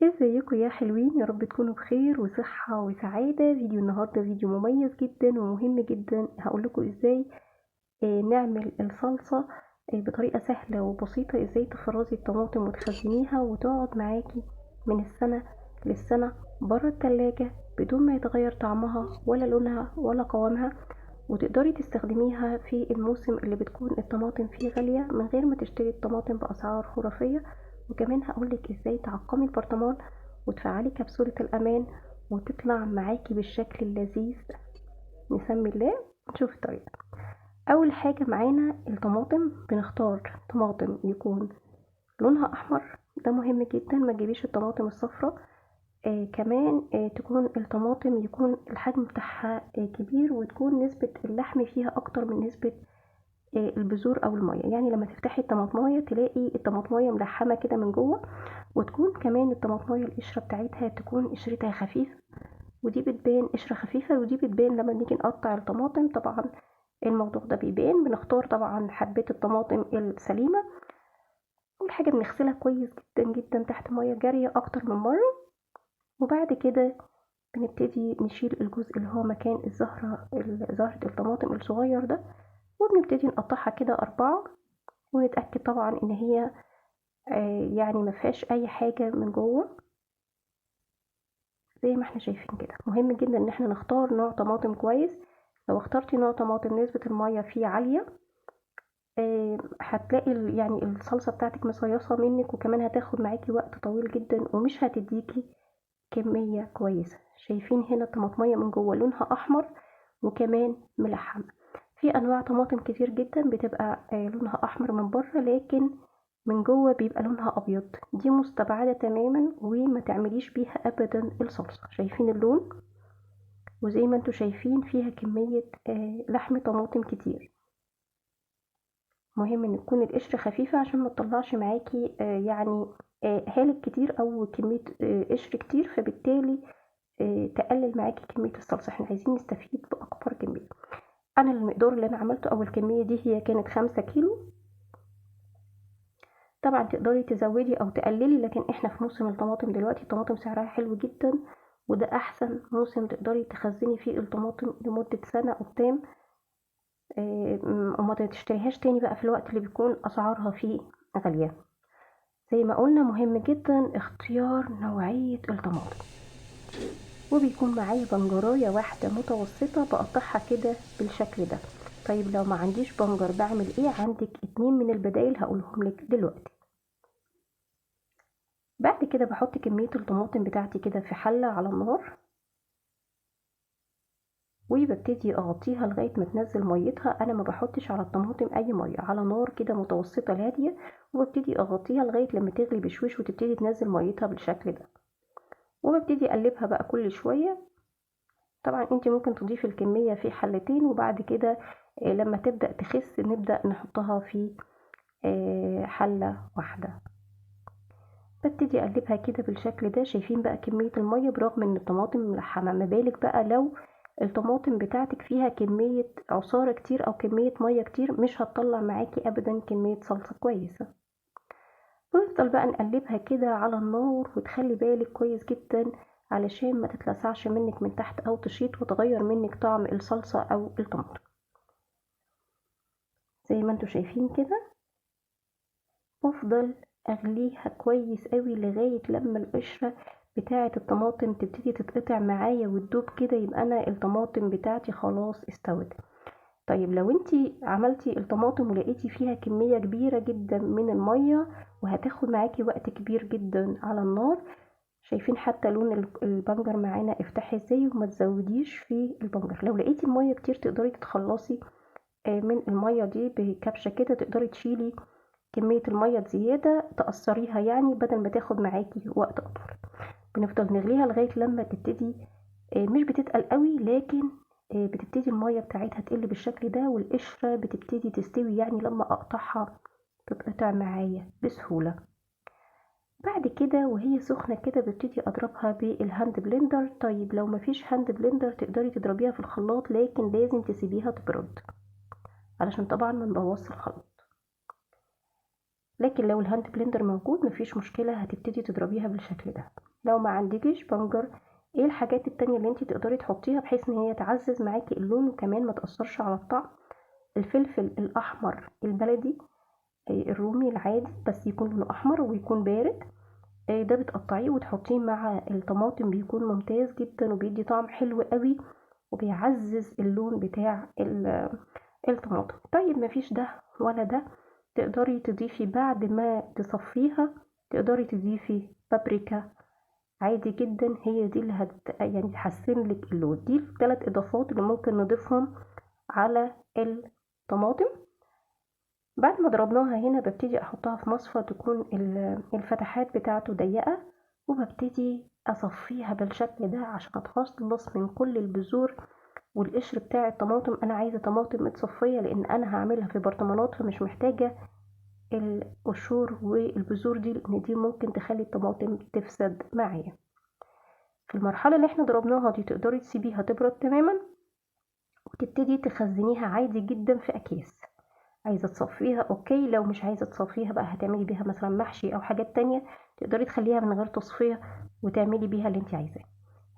ازيكم يا حلوين؟ يا رب تكونوا بخير وصحة وسعادة. فيديو النهاردة فيديو مميز جدا ومهم جدا. هقولكوا ازاي نعمل الصلصة بطريقة سهلة وبسيطة. ازاي تفرزي الطماطم وتخزنيها وتقعد معاكي من السنة للسنة برا التلاجة بدون ما يتغير طعمها ولا لونها ولا قوامها، وتقدري تستخدميها في الموسم اللي بتكون الطماطم فيه غالية من غير ما تشتري الطماطم بأسعار خرافية. وكمان هقولك ازاي تعقمي البرطمان وتفعلي كبسولة الأمان وتطلع معاكي بالشكل اللذيذ. نسمي الله نشوف الطريقة. أول حاجة معانا الطماطم، بنختار طماطم يكون لونها أحمر، ده مهم جدا. ما تجيبيش الطماطم الصفراء. كمان تكون الطماطم يكون الحجم بتاعها كبير، وتكون نسبة اللحم فيها أكتر من نسبة البذور أو المية. يعني لما تفتحي الطماطماية تلاقي الطماطماية ملحمة كده من جوه، وتكون كمان الطماطماية القشرة بتاعتها تكون قشرتها خفيفة، ودي بتبان قشرة خفيفة، ودي بتبان لما نيجي نقطع الطماطم. طبعا الموضوع ده بيبان. بنختار طبعا حبات الطماطم السليمة. أول حاجة بنغسلها كويس جدا جدا تحت مية جارية أكتر من مرة، وبعد كده بنبتدي نشيل الجزء اللي هو مكان زهرة الطماطم الصغير ده، وبنبتدي نقطعها كده 4، ونتأكد طبعا ان هي يعني مفيهاش اي حاجة من جوه زي ما احنا شايفين كده. مهم جدا ان احنا نختار نوع طماطم كويس. لو اخترتي نوع طماطم نسبة المية فيه عالية هتلاقي يعني الصلصة بتاعتك مصيصة منك، وكمان هتاخد معاكي وقت طويل جدا ومش هتديكي كمية كويسة. شايفين هنا الطماطمية من جوه لونها احمر وكمان ملحمة. في انواع طماطم كتير جدا بتبقى لونها احمر من بره، لكن من جوه بيبقى لونها ابيض. دي مستبعدة تماما وما تعمليش بيها ابدا الصلصة. شايفين اللون؟ وزي ما انتوا شايفين فيها كمية لحم طماطم كتير. مهم ان تكون القشرة خفيفة عشان ما تطلعش معاكي يعني هالك كتير او كمية قشر كتير، فبالتالي تقلل معاكي كمية الصلصة. احنا عايزين نستفيد بأكبر كمية. انا المقدار اللي انا عملته او الكمية دي هي كانت 5 كيلو. طبعا تقدري تزودي او تقللي، لكن احنا في موسم الطماطم دلوقتي. الطماطم سعرها حلو جدا، وده احسن موسم تقدري تخزني فيه الطماطم لمدة سنة قدام. وما تشتريهاش تاني بقى في الوقت اللي بيكون اسعارها فيه غالية. زي ما قلنا مهم جدا اختيار نوعية الطماطم. وبيكون معايا بنجراية واحدة متوسطة بقطعها كده بالشكل ده. طيب لو ما عنديش بنجر بعمل ايه؟ عندك 2 من البدايل هقولهم لك دلوقتي. بعد كده بحط كمية الطماطم بتاعتي كده في حلة على النار، وببتدي اغطيها لغاية ما تنزل ميتها. انا ما بحطش على الطماطم اي مية، على نار كده متوسطة هادية، وببتدي اغطيها لغاية لما تغلي بشويش وتبتدي تنزل ميتها بالشكل ده. وببتدي اقلبها بقى كل شوية. طبعا انت ممكن تضيفي الكمية في حلتين، وبعد كده لما تبدأ تخس نبدأ نحطها في حلة واحدة. ببتدي اقلبها كده بالشكل ده. شايفين بقى كمية المية برغم ان الطماطم ملحمة؟ ما بالك بقى لو الطماطم بتاعتك فيها كمية عصارة كتير او كمية مية كتير، مش هتطلع معاكي ابدا كمية صلصة كويسة. ونفضل بقى نقلبها كده على النار، وتخلي بالك كويس جدا علشان ما تتلسعش منك من تحت او تشيط وتغير منك طعم الصلصة او الطماطم. زي ما انتوا شايفين كده بفضل اغليها كويس قوي لغاية لما القشرة بتاعة الطماطم تبتدي تتقطع معايا وتدوب كده، يبقى انا الطماطم بتاعتي خلاص استوت. طيب لو انتي عملتي الطماطم ولقيتي فيها كمية كبيرة جدا من المية وهتاخد معاكي وقت كبير جدا على النار، شايفين حتى لون البنجر معانا افتحي ازاي، وما تزوديش في البنجر. لو لقيتي المية كتير تقدري تتخلصي من المية دي بكبشة كده، تقدري تشيلي كمية المية الزيادة تقصريها يعني بدل ما تاخد معاكي وقت اطول. بنفضل نغليها لغاية لما تبتدي مش بتتقل قوي، لكن بتبتدي المية بتاعتها تقل بالشكل ده، والقشرة بتبتدي تستوي. يعني لما اقطعها تتقطع معايا بسهولة. بعد كده وهي سخنة كده ببتدي اضربها بالهاند بلندر. طيب لو مفيش هاند بلندر تقدري تضربيها في الخلاط، لكن لازم تسيبيها تبرد علشان طبعا ما نبوظش الخلاط. لكن لو الهاند بلندر موجود مفيش مشكلة، هتبتدي تضربيها بالشكل ده. لو ما عندكيش بنجر، ايه الحاجات التانية اللي انتي تقدري تحطيها بحيث ان هي تعزز معاكي اللون وكمان ما تأثرش على الطعم؟ الفلفل الأحمر البلدي، الرومي العادي بس يكون لونه أحمر ويكون بارد، ده بتقطعيه وتحطيه مع الطماطم، بيكون ممتاز جدا وبيدي طعم حلو قوي وبيعزز اللون بتاع الطماطم. طيب مفيش ده ولا ده، تقدري تضيفي بعد ما تصفيها، تقدري تضيفي بابريكا عادي جدا، هي دي اللي يعني تحسن لك اللون. دي الثلاث اضافات اللي ممكن نضيفهم على الطماطم. بعد ما ضربناها هنا ببتدي احطها في مصفى تكون الفتحات بتاعته ضيقة، وببتدي اصفيها بالشكل ده عشان اتخلص من كل البذور والقشر بتاع الطماطم. انا عايزة طماطم متصفية لان انا هعملها في برطمانات، فمش محتاجة القشور والبذور دي لان دي ممكن تخلي الطماطم تفسد معايا. في المرحلة اللي احنا ضربناها دي تقدري تسيبيها تبرد تماما وتبتدي تخزنيها عادي جدا في اكياس. عايزة تصفيها اوكي، لو مش عايزة تصفيها بقى هتعملي بيها مثلا محشي او حاجات تانية، تقدري تخليها من غير تصفية وتعملي بيها اللي انت عايزاه.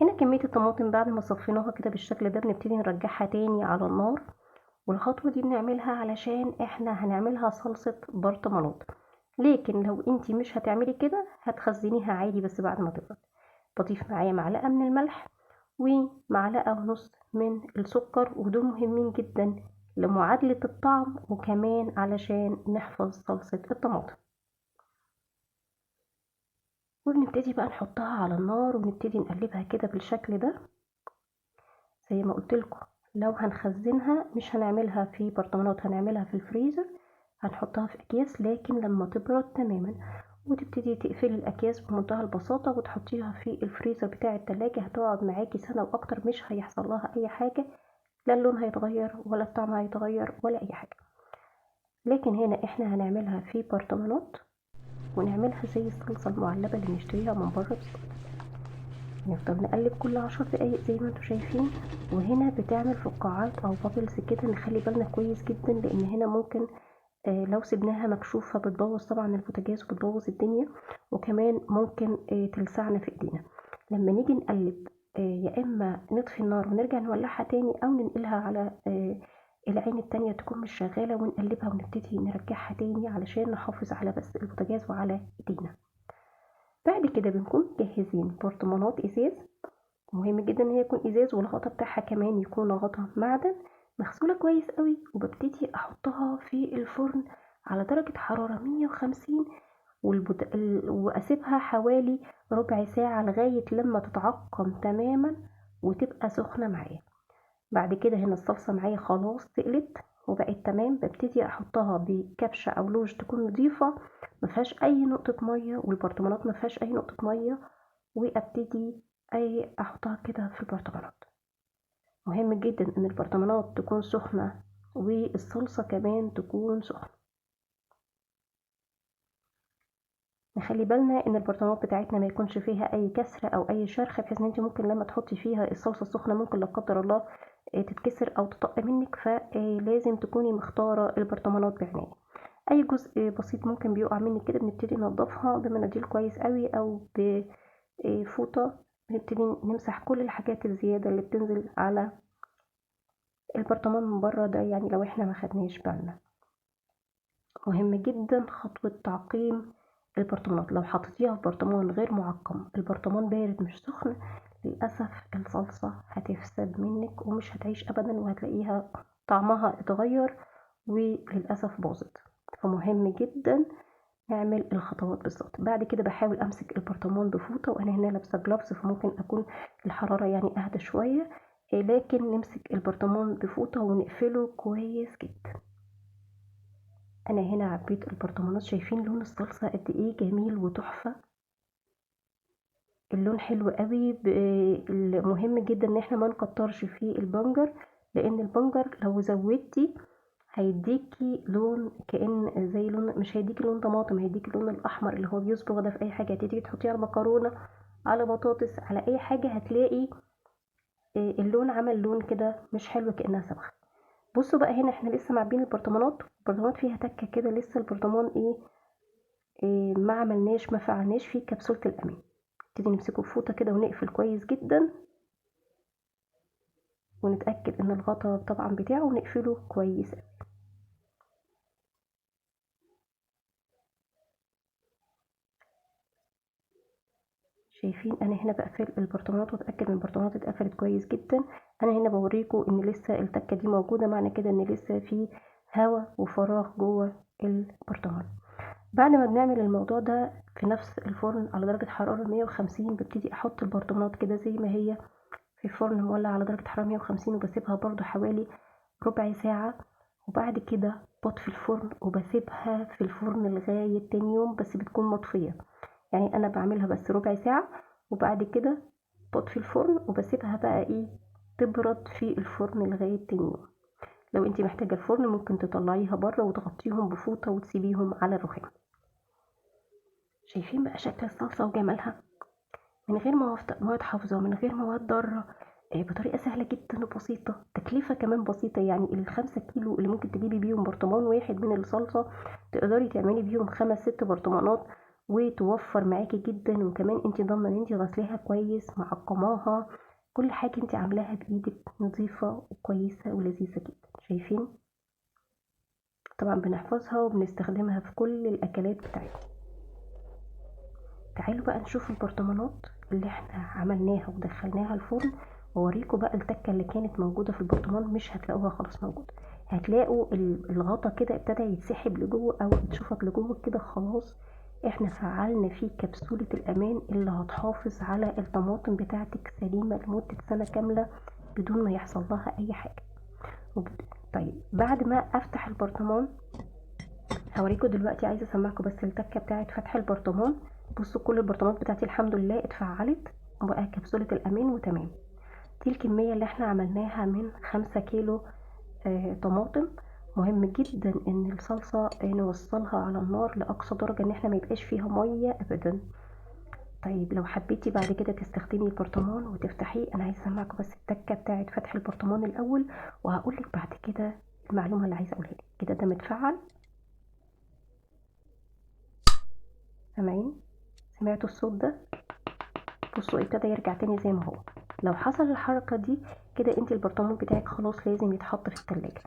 هنا كمية الطماطم بعد ما صفيناها كده بالشكل ده بنبتدي نرجعها تاني على النار، والخطوة دي بنعملها علشان احنا هنعملها صلصة برطمانات. لكن لو انت مش هتعملي كده هتخزنيها عادي بس بعد ما تبرد. بضيف معايا معلقة من الملح ومعلقة ونص من السكر، ودول مهمين جدا لمعادلة الطعم وكمان علشان نحفظ صلصة الطماطم. وبنبتدي بقى نحطها على النار ونبتدي نقلبها كده بالشكل ده. زي ما قلتلكم لو هنخزنها مش هنعملها في برطمانات، هنعملها في الفريزر، هنحطها في اكياس لكن لما تبرد تماما، وتبتدي تقفلي الاكياس بمنتهى البساطة وتحطيها في الفريزر بتاع التلاجة، هتقعد معاكي سنة واكتر مش هيحصل لها اي حاجة، لا اللون هيتغير ولا الطعم هيتغير ولا اي حاجة. لكن هنا احنا هنعملها في برطمانات ونعملها زي الصلصة المعلبة اللي بنشتريها من بره بالظبط. نفضل نقلب كل 10 دقايق زي ما انتوا شايفين، وهنا بتعمل فقاعات او بابلز كده، نخلي بالنا كويس جدا لان هنا ممكن لو سيبناها مكشوفة بتبوظ طبعا البوتاجاز وبتبوظ الدنيا، وكمان ممكن تلسعنا في ايدينا. لما نيجي نقلب يا اما نطفي النار ونرجع نولعها تاني او ننقلها على العين التانية تكون مش شغالة ونقلبها ونبتدي نرجعها تاني علشان نحافظ على بس البوتاجاز وعلى ايدينا. بعد كده بنكون جاهزين برطمانات ازاز، مهم جدا ان هي يكون ازاز والغطا بتاعها كمان يكون غطا معدن مغسولة كويس قوي، وببتدي احطها في الفرن على درجة حرارة 150 واسيبها حوالي ربع ساعة لغاية لما تتعقم تماما وتبقى سخنة معايا. بعد كده هنا الصلصة معايا خلاص تقلت وبقت تمام، ببتدي احطها بكبشة او لوج تكون نضيفة مفيهاش اي نقطة مية، والبرطمانات مفيهاش اي نقطة مية، وابتدي احطها كده في البرطمانات. مهم جدا ان البرطمانات تكون سخنة والصلصة كمان تكون سخنة. نخلي بالنا ان البرطمانات بتاعتنا ما يكونش فيها اي كسر او اي شرخ، بحيث ان انت ممكن لما تحطي فيها الصلصة السخنة ممكن لا قدر الله تتكسر او تطق منك، فلازم تكوني مختارة البرطمانات بعناية. اي جزء بسيط ممكن بيقع منك كده بنبتدي ننضفها بمناديل كويس قوي او بفوطة، بنبتدي نمسح كل الحاجات الزيادة اللي بتنزل على البرطمان من بره ده، يعني لو احنا ما خدناش بالنا. مهم جدا خطوة تعقيم البرطمانات. لو حطيتيها في برطمان غير معقم، البرطمان بارد مش سخن، للأسف الصلصة هتفسد منك ومش هتعيش أبدا، وهتلاقيها طعمها اتغير وللأسف باظت. فمهم جدا نعمل الخطوات بالظبط. بعد كده بحاول امسك البرطمان بفوطه، وانا هنا لابسه جلافز فممكن اكون الحراره يعني اهدى شويه، لكن نمسك البرطمان بفوطه ونقفله كويس جدا. انا هنا عبيت البرطمانات، شايفين لون الصلصه قد ايه جميل وتحفه، اللون حلو قوي. مهم جدا ان احنا ما نكترش فيه البنجر، لان البنجر لو زودتي هيديكي لون كأن زي لون، مش هيديكي لون طماطم، هيديكي اللون الاحمر اللي هو بيصبغ ده في اي حاجه. هتيجي تحطيه على مكرونه، على بطاطس، على اي حاجه، هتلاقي اللون عمل لون كده مش حلو كأنها صبغه. بصوا بقى هنا احنا لسه معبين البرطمانات فيها تكه كده، لسه البرطمان ايه ما عملناش، ما فعلناش فيه كبسولة الأمان. نبتدي نمسكه بفوطة كده ونقفل كويس جدا، ونتأكد ان الغطا طبعا بتاعه ونقفله كويس. شايفين انا هنا بقفل البرطمانات واتاكد ان البرطمانات اتقفلت كويس جدا. انا هنا بوريكم ان لسه التكه دي موجوده، معنى كده ان لسه في هواء وفراغ جوه البرطمان. بعد ما بنعمل الموضوع ده في نفس الفرن على درجه حراره 150، ببتدي احط البرطمانات كده زي ما هي في الفرن مولع على درجه حراره 150، وبسيبها برضو حوالي ربع ساعه. وبعد كده بطفي الفرن وبسيبها في الفرن لغايه تاني يوم، بس بتكون مطفيه. يعني انا بعملها بس ربع ساعة، وبعد كده بطفي الفرن وبسيبها بقى تبرد في الفرن لغاية تاني يوم. لو انتي محتاجة الفرن ممكن تطلعيها بره وتغطيهم بفوطة وتسيبيهم على الرخام. شايفين بقى شكل الصلصة وجمالها من غير مواد حافظة ومن غير مواد ضارة، بطريقة سهلة جدا وبسيطة، تكلفة كمان بسيطة. يعني ال5 كيلو اللي ممكن تجيبي بيهم برطمان واحد من الصلصة تقدري تعملي بيهم 5 6 برطمانات، وتوفر معاكي جدا. وكمان انتي ضامنة ان انتي غسلاها كويس معقماها، كل حاجة انتي عاملاها بايدك نظيفة وكويسة ولذيذة جدا. شايفين؟ طبعا بنحفظها وبنستخدمها في كل الاكلات بتاعتنا. تعالوا بقى نشوف البرطمانات اللي احنا عملناها ودخلناها الفرن، واوريكم بقى التكه اللي كانت موجوده في البرطمان. مش هتلاقوها خلاص موجوده، هتلاقوا الغطا كده ابتدى يتسحب لجوه او يتشفط لجوه كده. خلاص احنا فعلنا فيه كبسولة الامان اللي هتحافظ على الطماطم بتاعتك سليمة لمدة سنة كاملة بدون ما يحصل لها اي حاجة. طيب بعد ما افتح البرطمان هوريكم دلوقتي، عايزه اسمعكم بس التكه بتاعت فتح البرطمان. بصوا كل البرطمانات بتاعتي الحمد لله اتفعلت وبقى كبسولة الامان وتمام. دي الكميه اللي احنا عملناها من 5 كيلو طماطم. مهم جدا ان الصلصه نوصلها على النار لاقصى درجه، ان احنا ما يبقاش فيها ميه ابدا. طيب لو حبيتي بعد كده تستخدمي البرطمان وتفتحيه، انا عايزه اسمعكم بس التكه بتاعت فتح البرطمان الاول، وهقولك بعد كده المعلومه اللي عايزه اقولها لك. كده ده متفعل، سامعين؟ سمعتوا الصوت ده؟ بصوا ابتدى يرجع تاني زي ما هو. لو حصل الحركة دي كده انت البرطمان بتاعك خلاص لازم يتحط في التلاجة.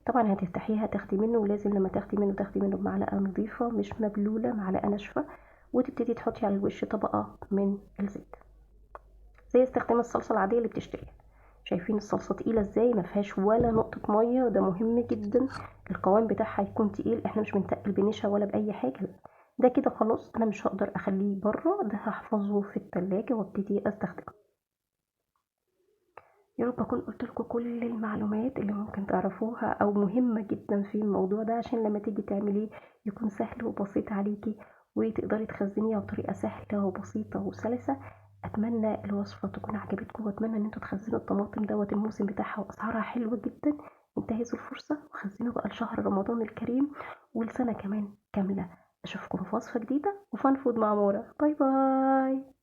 طبعا هتفتحيها تاخدي منه، ولازم لما تاخدي منه بمعلقة نظيفة مش مبلولة، معلقة ناشفة، وتبتدي تحطي على الوش طبقة من الزيت زي استخدام الصلصة العادية اللي بتشتريها. شايفين الصلصة تقيلة ازاي؟ ما فيهاش ولا نقطة مية، ده مهم جدا. القوام بتاعها يكون تقيل، احنا مش بنتقل بنشا ولا بأي حاجة، لا. ده كده خلاص انا مش هقدر اخليه بره، ده هحفظه في التلاجة وابتدي استخدمه. يا رب اكون قلت لكم كل المعلومات اللي ممكن تعرفوها او مهمة جدا في الموضوع ده، عشان لما تيجي تعمليه يكون سهل وبسيط عليكي، وتقدري تخزنيها بطريقة سهلة وبسيطة وسلسة. اتمنى الوصفة تكون عجبتكم، واتمنى ان انتوا تخزنوا الطماطم الموسم بتاعها واسعارها حلوة جدا. انتهزوا الفرصة وخزنوا بقى لشهر رمضان الكريم ولسنة كمان كاملة. اشوفكم في وصفة جديدة وفان فود مع مورا. باي باي.